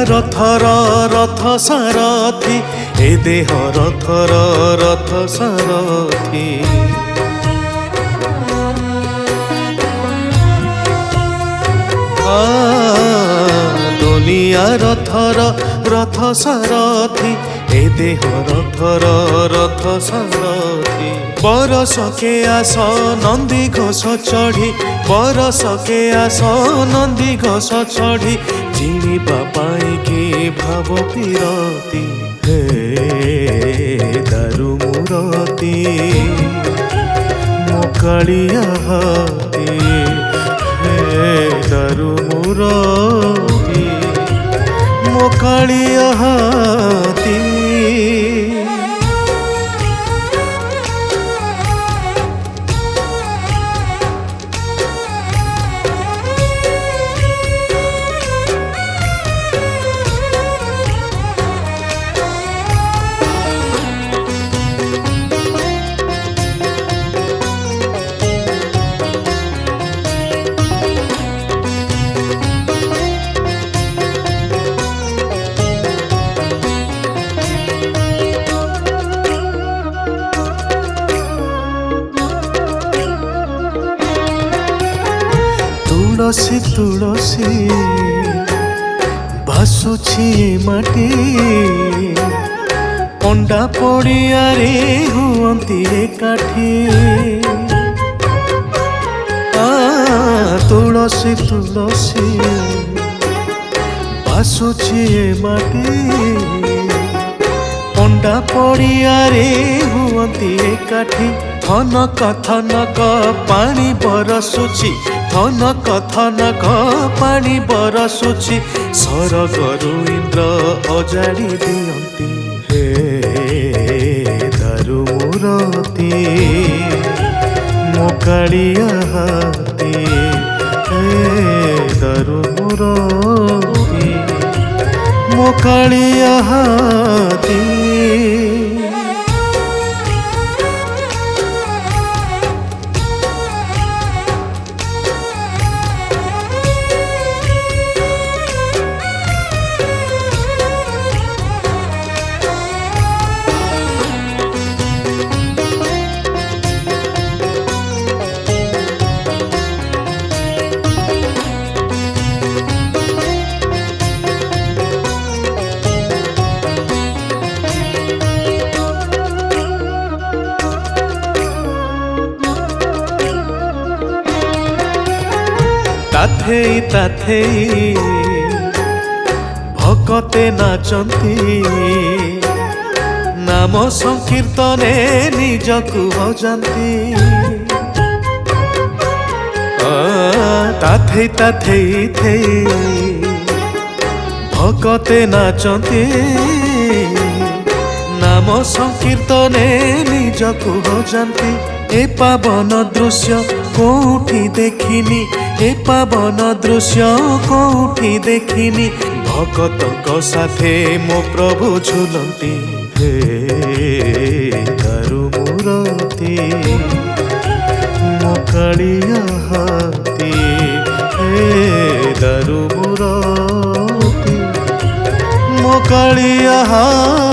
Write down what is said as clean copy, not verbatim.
Rather रथ सारथी ए देह rather रथ सारथी दुनिया rather रथ सारथी ए देह रथर रथ सारथी बरस के आस नंदी घोष चढ़ी बरस के आस नंदी घोष चढ़ी जीवा पाई भाव पीरती हे दारु मुरती मो कालिया हाथी हे दारु मुरती मो कालिया हाथी तुलसी तुलसी भासुछि माटी पंडा पड़िया रे हुअंती एकाठी तुलसी तुलसी भासुछि माटी पंडा पड़िया रे हुअंती एकाठी थनक थनक पानी बरसुछि थनक थनक पानी बरसुछि सरगरु इंद्र अजाड़ी दियंती हे दारु मुरती मो कालिया हाथी हे दारु मुरती मो कालिया हाथी ताथेई ताथेई भकते नाचंती नाम संकीर्तने निजकु भजंती ताथेई ताथेई थेई भकते नाचंती नाम संकीर्तने निजकु भजंती ए पावन दृश्य कोठी देखिनी ए पावन दृश्य कोठी देखिनी भगतक साथे मो प्रभु झुलंती हे दारु मुरती मो कालिया हाथी हे दारु मुरती मो कालिया हाथी।